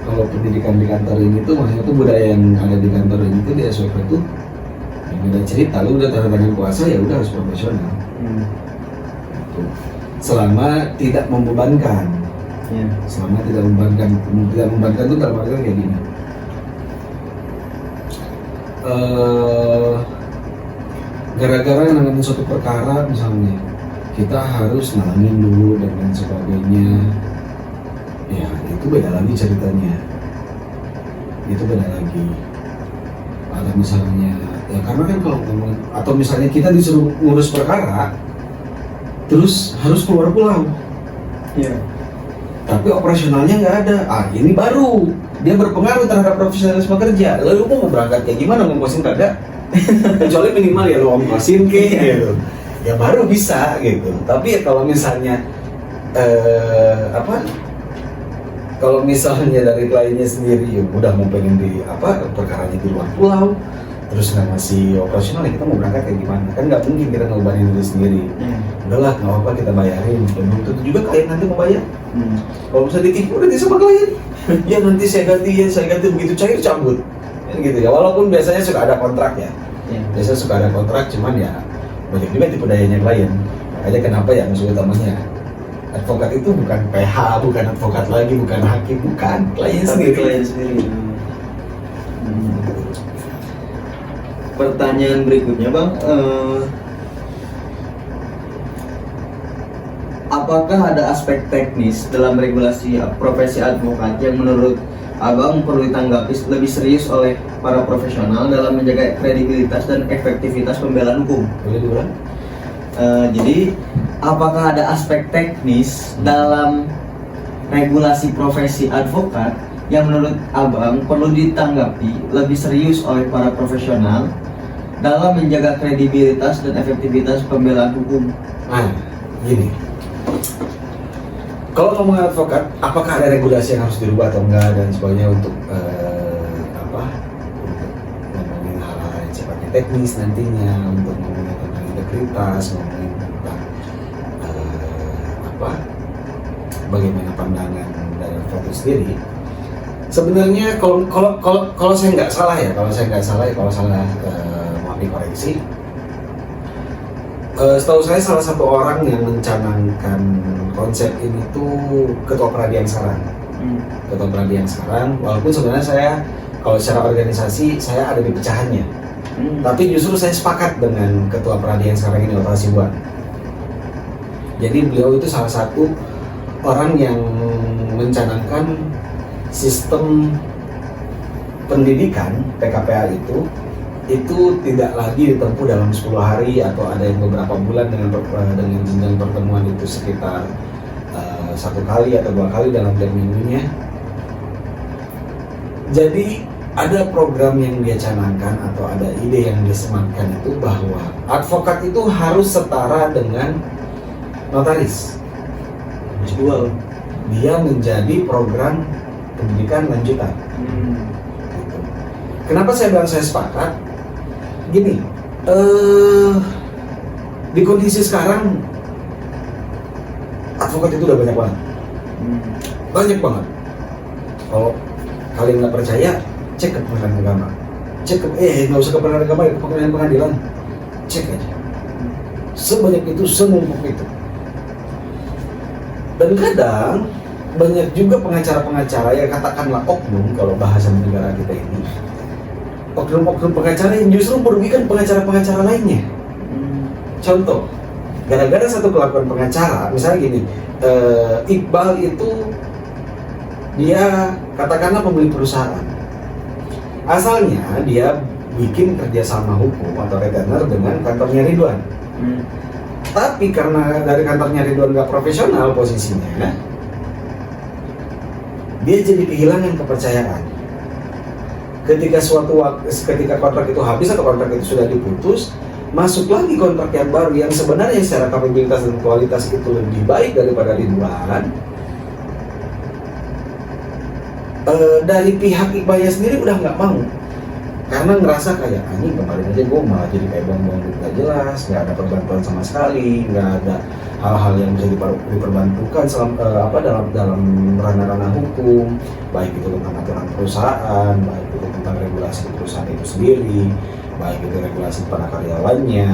kalau pendidikan di kantor ini tuh, maksudnya tuh budaya yang ada di kantor ini tuh di SWP tuh yang udah cerita, lu udah tanda tangan kuasa ya udah harus profesional. Gitu. Selama tidak membebankan. Iya. Selama tidak membebankan itu dalam artian kayak gini. Gara-gara nanganin suatu perkara misalnya, kita harus nalangin dulu dan lain sebagainya. Ya itu beda lagi ceritanya. Itu beda lagi. Atau misalnya, ya karena kan kalau ngomong, atau misalnya kita disuruh ngurus perkara, terus harus keluar pulau. Iya. Tapi operasionalnya nggak ada. Ini baru dia berpengaruh terhadap profesionalisme kerja. Lalu lu mau berangkat kayak gimana, ngongkosin kagak? Kecuali minimal ya lu ongkosin gitu. Ya baru bisa gitu. Tapi ya kalau misalnya kalau misalnya dari kliennya sendiri ya udah mau pengen perkaranya di luar pulau, terus nggak masih operasional, ya kita mau berangkat kayak gimana? Kan nggak mungkin kita ngebebanin diri sendiri. Udahlah, nggak apa-apa, kita bayarin. Dan tentu juga klien nanti mau bayar. Kalau bisa ditipu nanti sama klien, ya nanti saya ganti begitu cair cabut. Gitu ya. Walaupun biasanya suka ada kontrak ya. Biasanya suka ada kontrak, cuman ya banyak juga tipu dayanya klien. Makanya kenapa ya musuh utamanya advokat itu bukan PH, bukan advokat lagi, bukan hakim, bukan klien sendiri. Pertanyaan berikutnya, Bang, apakah ada aspek teknis dalam regulasi profesi advokat yang menurut Abang perlu ditanggapi lebih serius oleh para profesional dalam menjaga kredibilitas dan efektivitas pembelaan hukum? Boleh diulang? Jadi, apakah ada aspek teknis dalam regulasi profesi advokat yang menurut Abang perlu ditanggapi lebih serius oleh para profesional dalam menjaga kredibilitas dan efektivitas pembelaan hukum? Gini. Kalau ngomongin advokat, apakah ada regulasi yang harus dirubah atau enggak dan sebagainya untuk ngomongin hal-hal yang sifatnya teknis nantinya, untuk ngomongin tentang integritas, ngomongin tentang bagaimana pandangan dari advokat itu sendiri. Sebenarnya kalau saya nggak salah ya, kalau salah mau dikoreksi. Setahu saya salah satu orang yang mencanangkan konsep ini tuh Ketua Peradilan sekarang. Ketua Peradilan sekarang, walaupun sebenarnya saya kalau secara organisasi saya ada di pecahannya, tapi justru saya sepakat dengan Ketua Peradilan sekarang ini, Oto Hasibuan. Jadi beliau itu salah satu orang yang mencanangkan sistem pendidikan PKPA itu tidak lagi ditempuh dalam 10 hari atau ada yang beberapa bulan dengan jenjang pertemuan itu sekitar 1 kali atau 2 kali dalam tiap minggunya. Jadi ada program yang dia canangkan atau ada ide yang dia sematkan itu bahwa advokat itu harus setara dengan notaris. Dual. Dia menjadi program pendidikan lanjutan. Gitu. Kenapa saya bilang saya sepakat? Gini, di kondisi sekarang advokat itu udah banyak banget. Banyak banget. Kalau kalian nggak percaya, cek ke pengadilan agama. Cek ke nggak usah ke pengadilan agama, ke pengadilan. Cek aja. Sebanyak itu, senumpuk itu. Dan kadang banyak juga pengacara-pengacara yang katakanlah oknum kalau bahasa negara kita ini. Oknum-oknum pengacara yang justru merugikan pengacara-pengacara lainnya. Contoh, gara-gara satu kelakuan pengacara, misalnya gini, Iqbal itu dia katakanlah pemilik perusahaan. Asalnya dia bikin kerjasama hukum atau retainer dengan kantornya Ridwan. Tapi karena dari kantornya Ridwan gak profesional posisinya, dia jadi kehilangan kepercayaan. Ketika kontrak itu habis atau kontrak itu sudah diputus, masuk lagi kontrak yang baru yang sebenarnya secara kapabilitas dan kualitas itu lebih baik daripada Ridwan. Dari pihak Iqbalnya sendiri udah nggak mau, karena ngerasa kayak anjing kemarin aja gue malah jadi kayak buang-buang duit gak jelas, nggak ada perbantuan sama sekali, nggak ada hal-hal yang bisa diperbantukan dalam ranah-ranah hukum, baik itu tentang aturan perusahaan, baik itu tentang regulasi perusahaan itu sendiri, baik itu regulasi para karyawannya,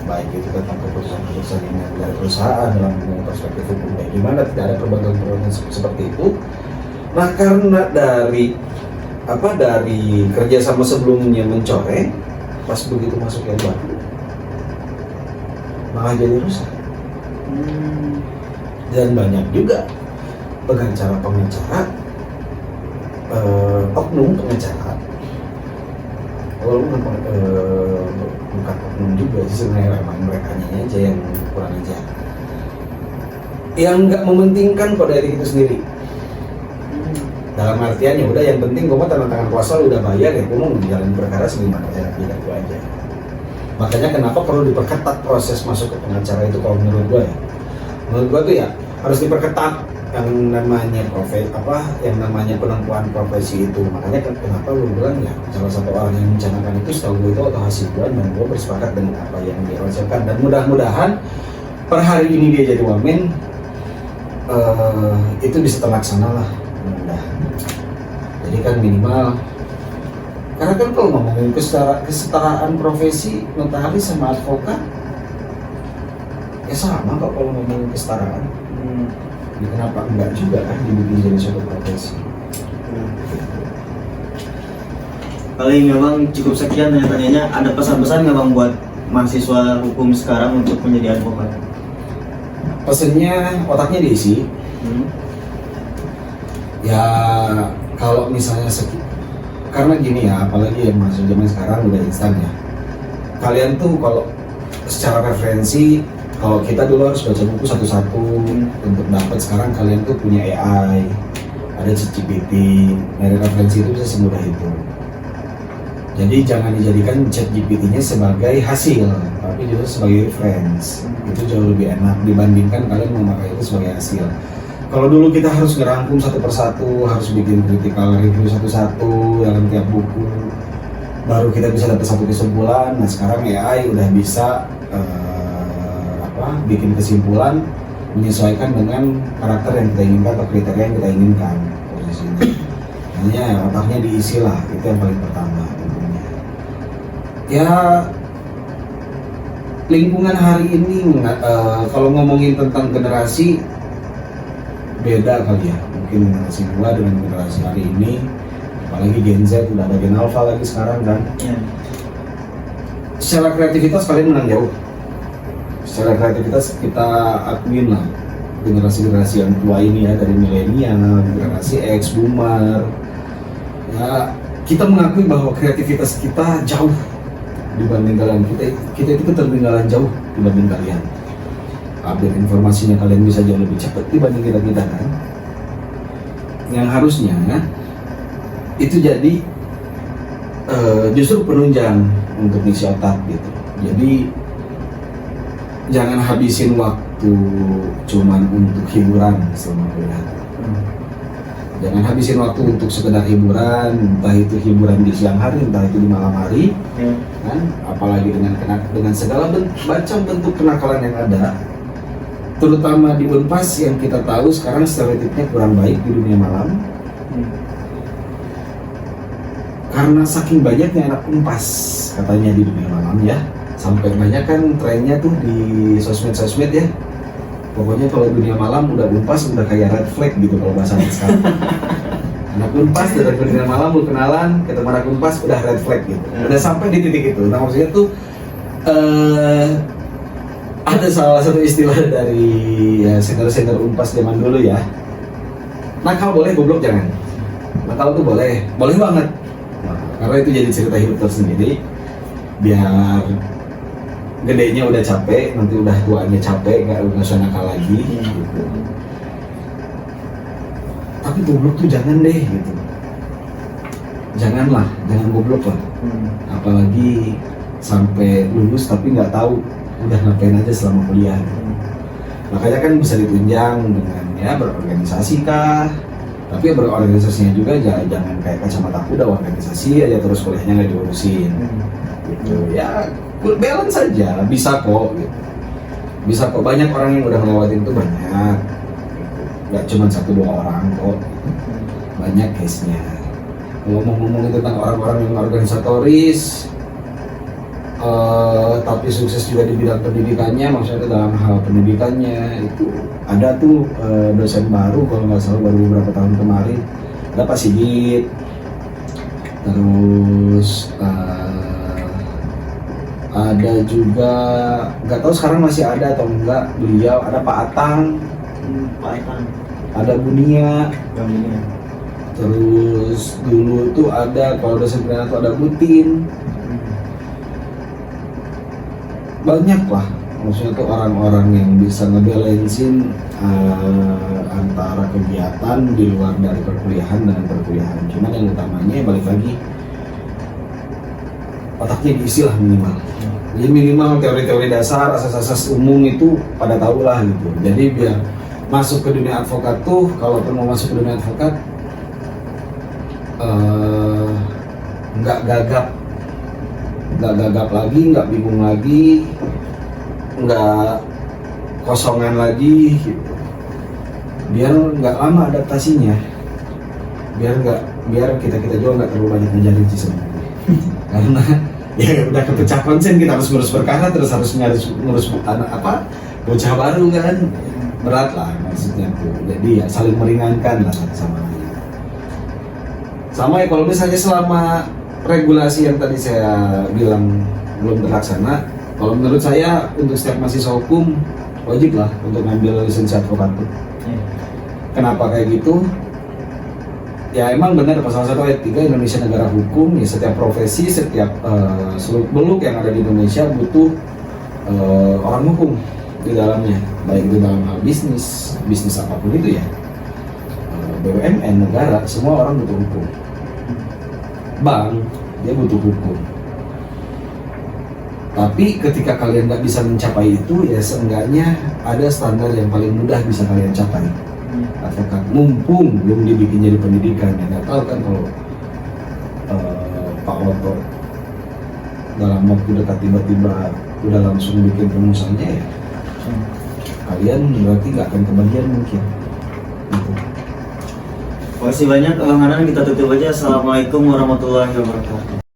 baik itu tentang keputusan-keputusan yang dari perusahaan dalam perspektif hukum kayak gimana, tidak ada perbantuan seperti itu. Nah, karena dari kerjasama sebelumnya mencoreng, pas begitu masuk yang baru malah jadi rusak. Dan banyak juga pengacara oknum pengacara, walaupun bukan oknum juga sih sebenarnya, memang mereka aja yang kurang ajar, yang nggak mementingkan kode etik itu sendiri. Dalam artian ya udah, yang penting gue mah tangan kuasa udah bayar ya, gue mau menjalani perkara segimana caranya gue aja. Makanya kenapa perlu diperketat proses masuk ke pengacara itu kalau menurut gue ya. Menurut gue tuh ya harus diperketat yang namanya yang namanya penentuan profesi itu. Makanya kenapa lu bilang ya salah satu orang yang mencanangkan itu setahu gue itu Oto Hasibuan, dan gue bersepakat dengan apa yang dia ucapkan, dan mudah-mudahan per hari ini dia jadi wamen, itu bisa terlaksana lah. Jadi kan minimal, karena kan kalau ngomongin kesetaraan profesi notaris sama advokat ya sama kok kalau ngomongin kesetaraan. Jadi kenapa enggak juga kan dibikin jadi suatu profesi. Paling memang cukup sekian tanya-tanyanya. Ada pesan-pesan nggak bang buat mahasiswa hukum sekarang untuk menjadi advokat? Pesennya otaknya diisi. Ya kalau misalnya karena gini ya, apalagi ya masuk zaman sekarang udah instan ya. Kalian tuh kalau secara referensi, kalau kita dulu harus baca buku satu-satu untuk dapat, sekarang kalian tuh punya AI, ada ChatGPT, dari referensi itu bisa semudah itu. Jadi jangan dijadikan ChatGPT-nya sebagai hasil, tapi justru sebagai reference. Itu jauh lebih enak dibandingkan kalian memakai itu sebagai hasil. Kalau dulu kita harus ngerangkum satu persatu, harus bikin critical review satu-satu dalam tiap buku, baru kita bisa dapat satu kesimpulan. Nah sekarang AI udah bisa bikin kesimpulan menyesuaikan dengan karakter yang kita inginkan atau kriteria yang kita inginkan posisinya. Hanya otaknya diisi lah, itu yang paling pertama tentunya. Ya lingkungan hari ini kalau ngomongin tentang generasi beda kali ya, mungkin generasi gua dengan generasi hari ini, apalagi Gen Z, udah ada Gen Alpha lagi sekarang kan. Secara kreativitas kalian menang jauh. Secara kreativitas kita akuin lah generasi-generasi yang tua ini ya, dari milenial, generasi X, boomer, ya kita mengakui bahwa kreativitas kita jauh dibanding kalian. Kita itu ketertinggalan jauh dibanding kalian. Update informasinya kalian bisa jauh lebih cepat dibanding kita kan. Yang harusnya itu jadi justru penunjang untuk ngisi otak gitu. Jadi jangan habisin waktu cuman untuk hiburan selama kuliah. Jangan habisin waktu untuk sekedar hiburan, entah itu hiburan di siang hari, entah itu di malam hari, kan? Apalagi dengan segala macam bentuk kenakalan yang ada, terutama di Unpas yang kita tahu sekarang stereotipnya kurang baik di dunia malam. Karena saking banyaknya anak Unpas katanya di dunia malam ya, sampai banyak kan trennya tuh di sosmed ya. Pokoknya kalau dunia malam udah Unpas udah kayak red flag gitu kalau bahasa sekarang. Anak Unpas dari dunia malam lu kenalan, ketemu anak Unpas udah red flag gitu. Udah sampai di titik itu. Nah maksudnya tuh ada salah satu istilah dari ya, senior Unpas zaman dulu ya. Nakal boleh, goblok jangan. Nakal tuh boleh banget. Nah, karena itu jadi cerita hidup tersendiri. Biar gedenya udah capek, nanti udah tuanya capek, nggak usah nakal lagi gitu. Tapi goblok tuh jangan deh gitu. Jangan goblok lah. Apalagi sampai lulus tapi nggak tahu udah ngapain aja selama kuliah gitu. Makanya kan bisa ditunjang dengan ya berorganisasi kah. Tapi berorganisasinya juga jangan kayak kacamata kuda, organisasi aja terus kuliahnya nggak diurusin gitu. Ya balance saja, bisa kok gitu. Bisa kok, banyak orang yang udah ngelewatin itu banyak gitu. Gak cuma 1-2 orang kok, banyak case-nya. Kalau ngomong tentang orang-orang yang organisatoris tapi sukses juga di bidang pendidikannya, maksudnya dalam hal pendidikannya itu ada tuh dosen baru kalau nggak salah baru beberapa tahun kemarin, ada Pak Sigit, terus ada juga nggak tahu sekarang masih ada atau enggak beliau, ada Pak Atang, ada Bunia, terus dulu tuh ada kalau dosen pidana tuh ada Butin, banyak lah maksudnya tuh orang-orang yang bisa ngebalancein antara kegiatan di luar dari perkuliahan dan perkuliahan. Cuman yang utamanya balik lagi otaknya diisi lah minimal. Jadi minimal teori-teori dasar, asas-asas umum itu pada tahu lah gitu. Jadi biar masuk ke dunia advokat tuh, kalau mau masuk ke dunia advokat nggak gagap lagi, nggak bingung lagi, nggak kosongan lagi gitu. Biar nggak lama adaptasinya, biar kita juga nggak terlalu banyak ngejarin sih sebenarnya. Karena ya udah kepecah konsen, kita harus ngurus perkara, terus harus ngurus anak bocah baru kan, berat lah maksudnya tuh. Jadi ya saling meringankan lah satu sama lain. Sama ya kalau misalnya selama regulasi yang tadi saya bilang belum terlaksana, kalau menurut saya untuk setiap mahasiswa hukum wajib lah untuk ngambil lisensi advokat tuh. Kenapa kayak gitu? Ya emang benar pasal 1 ayat 3 Indonesia negara hukum, ya setiap profesi, setiap seluk-beluk yang ada di Indonesia butuh orang hukum di dalamnya, baik itu dalam hal bisnis apapun itu ya, BUMN, negara, semua orang butuh hukum. Bank, dia butuh hukum. Tapi ketika kalian nggak bisa mencapai itu, ya seenggaknya ada standar yang paling mudah bisa kalian capai. Advokat, mumpung belum dibikin jadi pendidikan, ya nggak tahu kan kalau Pak Woto dalam waktu dekat tiba-tiba udah langsung bikin rumusannya, ya kalian berarti nggak akan kebagian mungkin gitu. Terima kasih banyak Bang Hanan, kita tutup aja. Assalamualaikum warahmatullahi wabarakatuh.